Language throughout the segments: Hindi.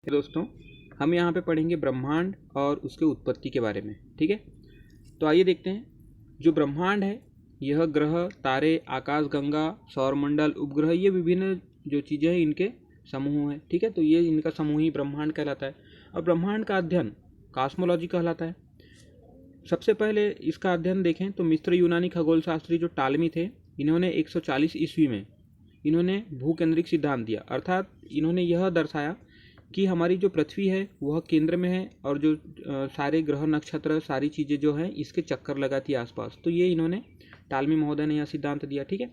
दोस्तों, हम यहाँ पे पढ़ेंगे ब्रह्मांड और उसके उत्पत्ति के बारे में। ठीक है, तो आइए देखते हैं। जो ब्रह्मांड है यह ग्रह, तारे, आकाशगंगा, सौरमंडल, उपग्रह, ये विभिन्न जो चीज़ें हैं इनके समूह हैं। ठीक है, तो ये इनका समूह ही ब्रह्मांड कहलाता है। और ब्रह्मांड का अध्ययन कॉस्मोलॉजी कहलाता है। सबसे पहले इसका अध्ययन देखें तो मिस्र यूनानी खगोल शास्त्री जो टालमी थे, इन्होंने 140 ईस्वी में इन्होंने भूकेंद्रिक सिद्धांत दिया। अर्थात इन्होंने यह दर्शाया कि हमारी जो पृथ्वी है वह केंद्र में है और जो सारे ग्रह नक्षत्र सारी चीज़ें जो हैं इसके चक्कर लगाती है आसपास। तो ये इन्होंने टालमी महोदय ने यह सिद्धांत दिया। ठीक है,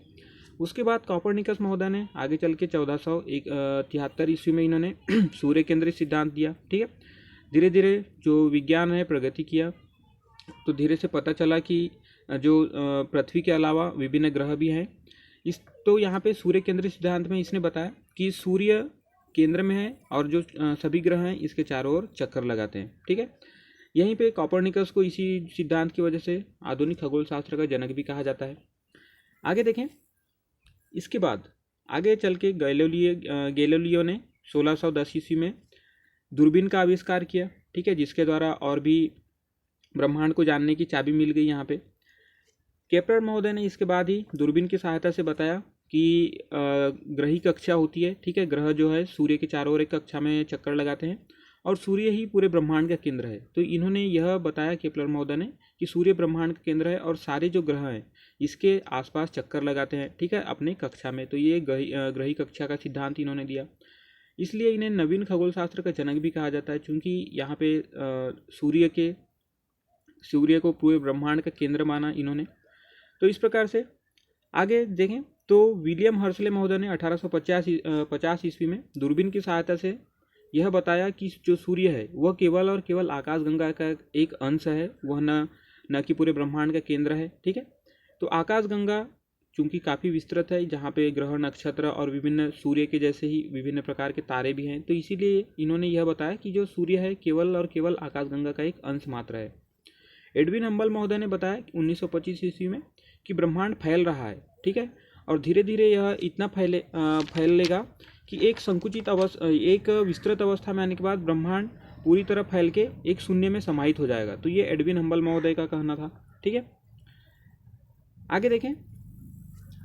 उसके बाद कॉपरनिकस महोदय ने आगे चल के 1473 ईस्वी में इन्होंने सूर्य केंद्रित सिद्धांत दिया। ठीक है, धीरे धीरे जो विज्ञान है प्रगति किया, तो धीरे से पता चला कि जो पृथ्वी के अलावा विभिन्न ग्रह भी हैं। तो यहाँ पे सूर्य केंद्रित सिद्धांत में इसने बताया कि सूर्य केंद्र में है और जो सभी ग्रह हैं इसके चारों ओर चक्कर लगाते हैं। ठीक है, यहीं पे कॉपरनिकस को इसी सिद्धांत की वजह से आधुनिक खगोल शास्त्र का जनक भी कहा जाता है। आगे देखें, इसके बाद आगे चल के गैलीलियो ने 1610 ईस्वी में दूरबीन का आविष्कार किया। ठीक है, जिसके द्वारा और भी ब्रह्मांड को जानने की चाबी मिल गई यहाँ पे। केपलर महोदय ने इसके बाद ही दूरबीन की सहायता से बताया कि ग्रही कक्षा होती है। ठीक है, ग्रह जो है सूर्य के चारों ओर एक कक्षा में चक्कर लगाते हैं और सूर्य ही पूरे ब्रह्मांड का केंद्र है। तो इन्होंने यह बताया केपलर महोदय ने कि सूर्य ब्रह्मांड का केंद्र है और सारे जो ग्रह हैं इसके आसपास चक्कर लगाते हैं। ठीक है, अपने कक्षा में। तो ये ग्रही कक्षा का सिद्धांत इन्होंने दिया। इसलिए इन्हें नवीन खगोल शास्त्र का जनक भी कहा जाता है, क्योंकि यहाँ पे सूर्य को पूरे ब्रह्मांड का केंद्र माना इन्होंने। तो इस प्रकार से आगे देखें तो विलियम हर्शले महोदय ने 1850 ईस्वी में दूरबीन की सहायता से यह बताया कि जो सूर्य है वह केवल और केवल आकाशगंगा का एक अंश है, वह न कि पूरे ब्रह्मांड का केंद्र है। ठीक है, तो आकाशगंगा चूंकि काफ़ी विस्तृत है, जहाँ पे ग्रह नक्षत्र और विभिन्न सूर्य के जैसे ही विभिन्न प्रकार के तारे भी हैं, तो इसीलिए इन्होंने यह बताया कि जो सूर्य है केवल और केवल आकाशगंगा का एक अंश मात्र है। एडविन हम्बल महोदय ने बताया 1925 ईस्वी में कि ब्रह्मांड फैल रहा है। ठीक है, और धीरे धीरे यह इतना फैलेगा कि एक विस्तृत अवस्था में आने के बाद ब्रह्मांड पूरी तरह फैल के एक शून्य में समाहित हो जाएगा। तो ये एडविन हम्बल महोदय का कहना था। ठीक है, आगे देखें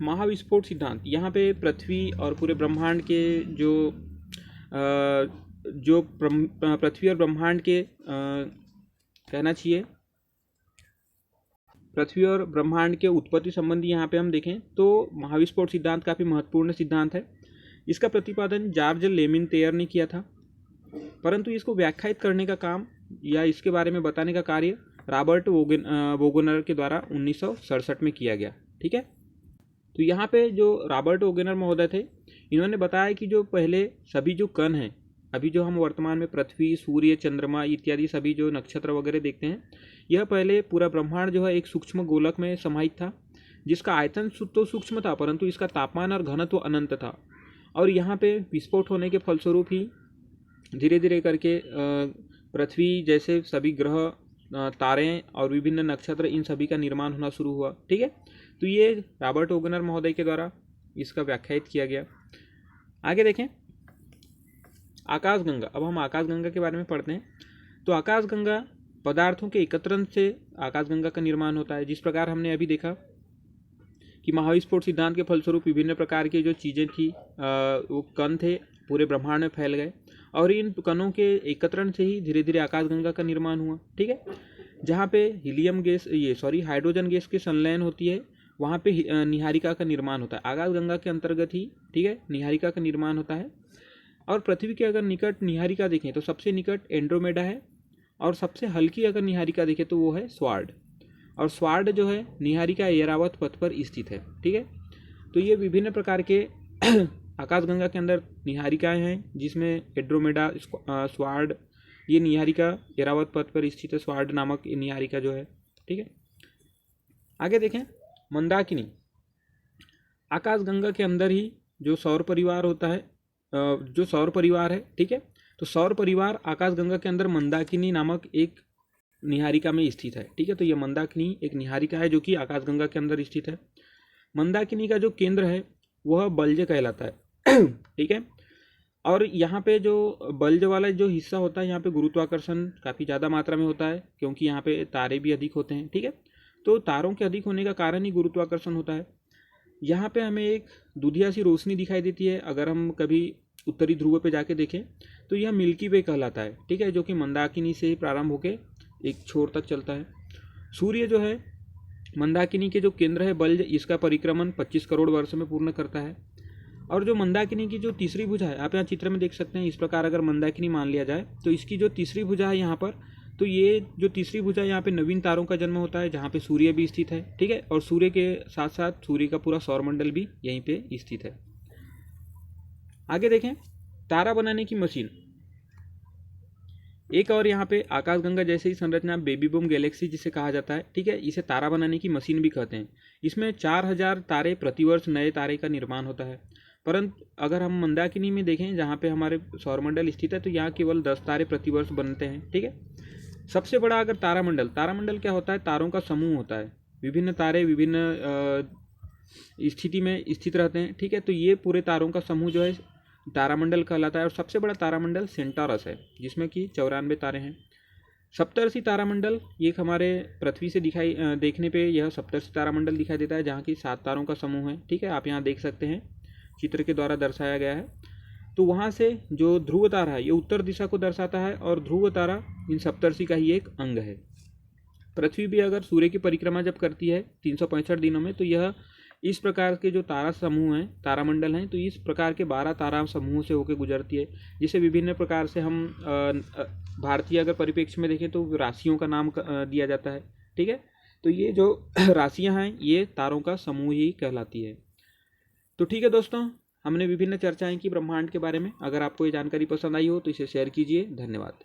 महाविस्फोट सिद्धांत। यहाँ पे पृथ्वी और पूरे ब्रह्मांड के पृथ्वी और ब्रह्मांड के कहना चाहिए पृथ्वी और ब्रह्मांड के उत्पत्ति संबंधी यहाँ पे हम देखें तो महाविस्फोट सिद्धांत काफ़ी महत्वपूर्ण सिद्धांत है। इसका प्रतिपादन जॉर्ज लेमिनतेयर ने किया था, परंतु इसको व्याख्यायित करने का काम या इसके बारे में बताने का कार्य रॉबर्ट वोगनर के द्वारा 1967 में किया गया। ठीक है, तो यहाँ पे जो रॉबर्ट वोगनर महोदय थे, इन्होंने बताया कि जो पहले सभी जो कण हैं, अभी जो हम वर्तमान में पृथ्वी, सूर्य, चंद्रमा इत्यादि सभी जो नक्षत्र वगैरह देखते हैं, यह पहले पूरा ब्रह्मांड जो है एक सूक्ष्म गोलक में समाहित था, जिसका आयतन तो सूक्ष्म था परंतु इसका तापमान और घनत्व अनंत था। और यहाँ पे विस्फोट होने के फलस्वरूप ही धीरे धीरे करके पृथ्वी जैसे सभी ग्रह, तारे और विभिन्न नक्षत्र, इन सभी का निर्माण होना शुरू हुआ। ठीक है, तो ये रॉबर्ट वोगनर महोदय के द्वारा इसका व्याख्यायित किया गया। आगे देखें आकाशगंगा। अब हम आकाशगंगा के बारे में पढ़ते हैं। तो आकाशगंगा पदार्थों के एकत्रण से आकाशगंगा का निर्माण होता है। जिस प्रकार हमने अभी देखा कि महाविस्फोट सिद्धांत के फलस्वरूप विभिन्न प्रकार की जो चीज़ें थी, वो कण थे, पूरे ब्रह्मांड में फैल गए और इन कणों के एकत्रण से ही धीरे धीरे आकाशगंगा का निर्माण हुआ। ठीक है, जहाँ पे हाइड्रोजन गैस की संलयन होती है, वहाँ पे निहारिका का निर्माण होता है। आकाशगंगा के अंतर्गत ही, ठीक है, निहारिका का निर्माण होता है। और पृथ्वी के अगर निकट निहारिका देखें तो सबसे निकट एंड्रोमेडा है और सबसे हल्की अगर निहारिका देखें तो वो है स्वार्ड। और स्वार्ड जो है निहारिका ऐरावत पथ पर स्थित है। ठीक है, तो ये विभिन्न प्रकार के आकाशगंगा के अंदर निहारिकाएं हैं, जिसमें एंड्रोमेडा, स्वार्ड, ये निहारिका ऐरावत पथ पर स्थित है, स्वार्ड नामक निहारिका जो है। ठीक है, आगे देखें मंदाकिनी। आकाशगंगा के अंदर ही जो सौर परिवार होता है, जो सौर परिवार है, ठीक है, तो सौर परिवार आकाशगंगा के अंदर मंदाकिनी नामक एक निहारिका में स्थित है। ठीक है, तो यह मंदाकिनी एक निहारिका है जो कि आकाशगंगा के अंदर स्थित है। मंदाकिनी का जो केंद्र है वह बल्जे कहलाता है। ठीक है, और यहाँ पे जो बल्ज वाला जो हिस्सा होता है, यहाँ पे गुरुत्वाकर्षण काफ़ी ज़्यादा मात्रा में होता है, क्योंकि यहाँ पे तारे भी अधिक होते हैं। ठीक है, तो तारों के अधिक होने का कारण ही गुरुत्वाकर्षण होता है। यहाँ पे हमें एक दुधिया सी रोशनी दिखाई देती है। अगर हम कभी उत्तरी ध्रुव पे जाके देखें तो यह मिल्की वे कहलाता है। ठीक है, जो कि मंदाकिनी से ही प्रारंभ होकर एक छोर तक चलता है। सूर्य जो है मंदाकिनी के जो केंद्र है बल्ज, इसका परिक्रमण 25 करोड़ वर्ष में पूर्ण करता है। और जो मंदाकिनी की जो तीसरी भुजा है, आप यहाँ चित्र में देख सकते हैं, इस प्रकार अगर मंदाकिनी मान लिया जाए तो इसकी जो तीसरी भुजा है यहाँ पर, तो ये जो तीसरी भुजा यहाँ पे नवीन तारों का जन्म होता है, जहाँ पे सूर्य भी स्थित है। ठीक है, और सूर्य के साथ साथ सूर्य का पूरा सौरमंडल भी यहीं पे स्थित है। आगे देखें, तारा बनाने की मशीन। एक और यहाँ पे आकाशगंगा जैसे ही संरचना बेबी बूम गैलेक्सी जिसे कहा जाता है। ठीक है, इसे तारा बनाने की मशीन भी कहते हैं। इसमें 4000 तारे प्रतिवर्ष नए तारे का निर्माण होता है। परंतु अगर हम मंदाकिनी में देखें, जहाँ पे हमारे सौरमंडल स्थित है, तो यहाँ केवल 10 तारे प्रतिवर्ष बनते हैं। ठीक है, सबसे बड़ा अगर तारामंडल क्या होता है, तारों का समूह होता है। विभिन्न तारे विभिन्न स्थिति में स्थित रहते हैं। ठीक है, तो ये पूरे तारों का समूह जो है तारामंडल कहलाता है। और सबसे बड़ा तारामंडल सेंटोरस है, जिसमें कि 94 तारे हैं। सप्तर्षि तारामंडल, ये हमारे पृथ्वी से देखने पे यह सप्तर्षि तारामंडल दिखाई देता है, जहाँ की 7 तारों का समूह है। ठीक है, आप यहाँ देख सकते हैं, चित्र के द्वारा दर्शाया गया है। तो वहाँ से जो ध्रुव तारा है, ये उत्तर दिशा को दर्शाता है, और ध्रुव तारा इन सप्तर्षि का ही एक अंग है। पृथ्वी भी अगर सूर्य की परिक्रमा जब करती है 365 दिनों में, तो यह इस प्रकार के जो तारा समूह हैं, तारामंडल हैं, तो इस प्रकार के 12 तारा समूह से होकर गुजरती है, जिसे विभिन्न प्रकार से हम भारतीय अगर परिप्रेक्ष्य में देखें तो राशियों का नाम दिया जाता है। ठीक है, तो ये जो राशियां हैं ये तारों का समूह ही कहलाती है। तो ठीक है दोस्तों, हमने विभिन्न चर्चाएं की ब्रह्मांड के बारे में। अगर आपको ये जानकारी पसंद आई हो तो इसे शेयर कीजिए। धन्यवाद।